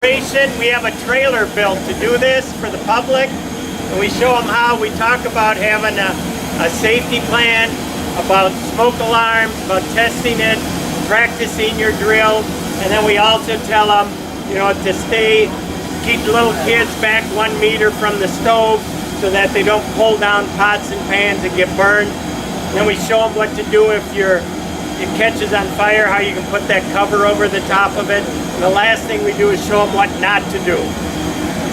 We have a trailer built to do this for the public, and we show them how. We talk about having a safety plan, about smoke alarms, about testing it, practicing your drill, and then we also tell them, you know, to keep little kids back 1 meter from the stove so that they don't pull down pots and pans and get burned. Then we show them what to do if it catches on fire, how you can put that cover over the top of it. And the last thing we do is show them what not to do.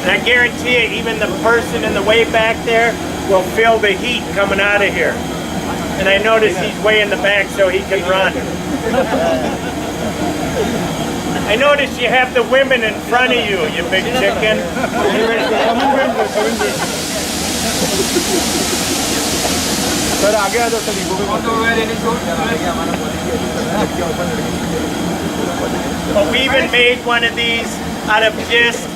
And I guarantee you, even the person in the way back there will feel the heat coming out of here. And I notice he's way in the back so he can run. I notice you have the women in front of you, you big chicken. But we even made one of these out of just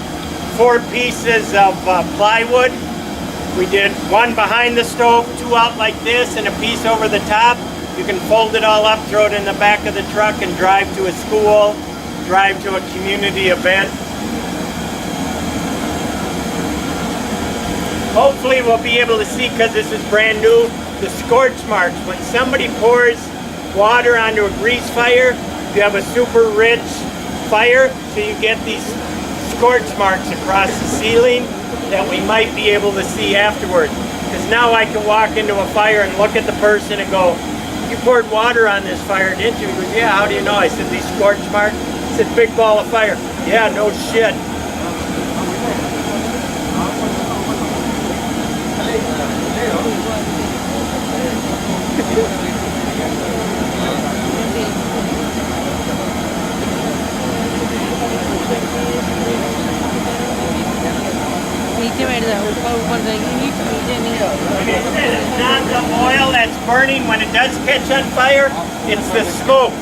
4 pieces of plywood. We did one behind the stove, 2 out like this, and a piece over the top. You can fold it all up, throw it in the back of the truck, and drive to a school, drive to a community event. Hopefully we'll be able to see, because this is brand new, the scorch marks. When somebody pours water onto a grease fire, you have a super rich fire, so you get these scorch marks across the ceiling that we might be able to see afterwards. Because now I can walk into a fire and look at the person and go, "You poured water on this fire, didn't you?" He goes, "Yeah, how do you know?" I said, "These scorch marks." I said, "Big ball of fire." "Yeah, no shit." It's not the oil that's burning when it does catch on fire, it's the smoke.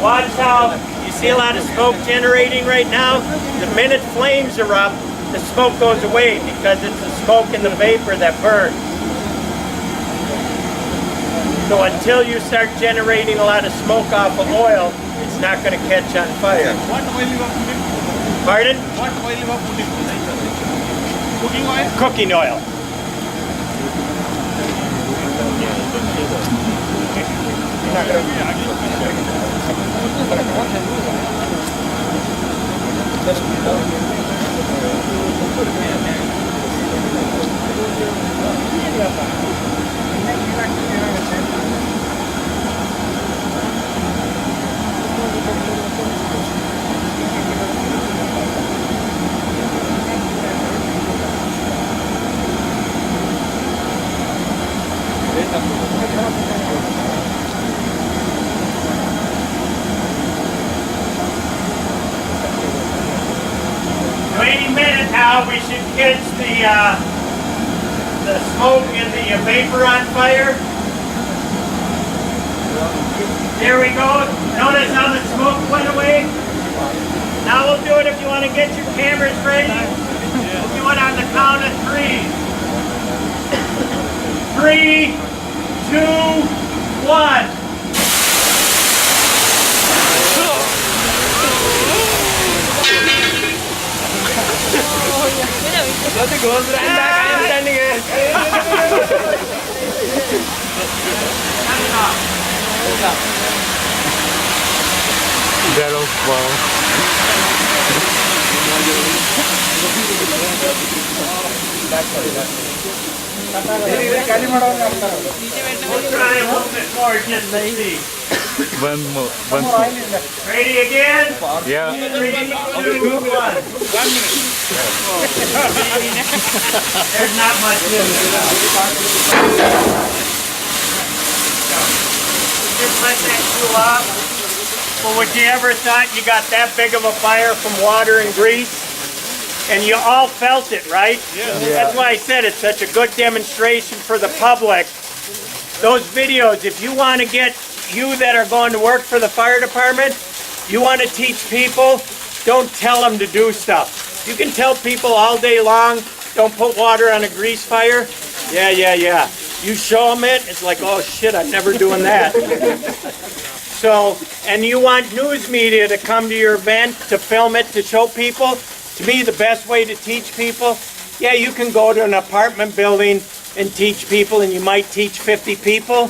Watch how you see a lot of smoke generating right now. The minute flames are up, the smoke goes away because it's the smoke and the vapor that burns. So until you start generating a lot of smoke off of oil, it's not going to catch on fire. What oil you are putting? Pardon? What oil you are putting? Cooking oil? Cooking oil. Any minute now, we should catch the smoke and the vapor on fire. There we go. Notice how the smoke went away? Now we'll do it if you want to get your cameras ready. We'll do it on the count of 3. 3, 2, 1. Nothing goes right back. I am standing here. That was fun. We'll try a little bit more just to see. One more. Ready again? Yeah. 3, 2, 1. 1 minute. There's not much in it. Just let that cool off. Well, would you ever thought you got that big of a fire from water and grease? And you all felt it, right? Yeah. That's why I said it's such a good demonstration for the public. Those videos, if you want to get you that are going to work for the fire department, you want to teach people, don't tell them to do stuff. You can tell people all day long, don't put water on a grease fire. Yeah. You show them it, it's like, oh shit, I'm never doing that. So, and you want news media to come to your event to film it, to show people, to me, the best way to teach people, yeah, you can go to an apartment building and teach people, and you might teach 50 people.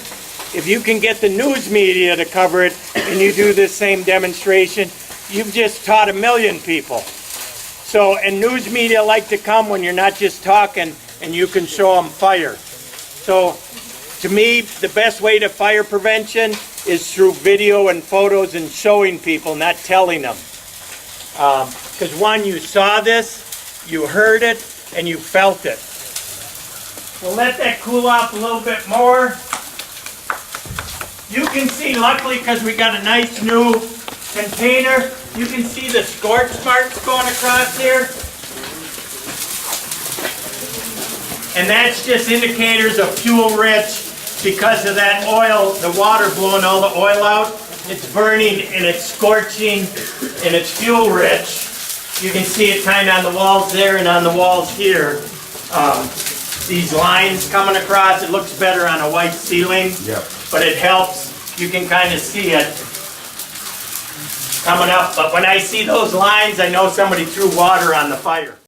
If you can get the news media to cover it and you do this same demonstration, you've just taught 1 million people. So, and news media like to come when you're not just talking and you can show them fire. So, to me, the best way to fire prevention is through video and photos and showing people, not telling them. Because one, you saw this, you heard it, and you felt it. So let that cool off a little bit more. You can see, luckily, because we got a nice new container, you can see the scorch marks going across here. And that's just indicators of fuel rich because of that oil, the water blowing all the oil out. It's burning and it's scorching and it's fuel rich. You can see it kind of on the walls there and on the walls here. These lines coming across, it looks better on a white ceiling, but it helps. You can kind of see it coming up. But when I see those lines, I know somebody threw water on the fire.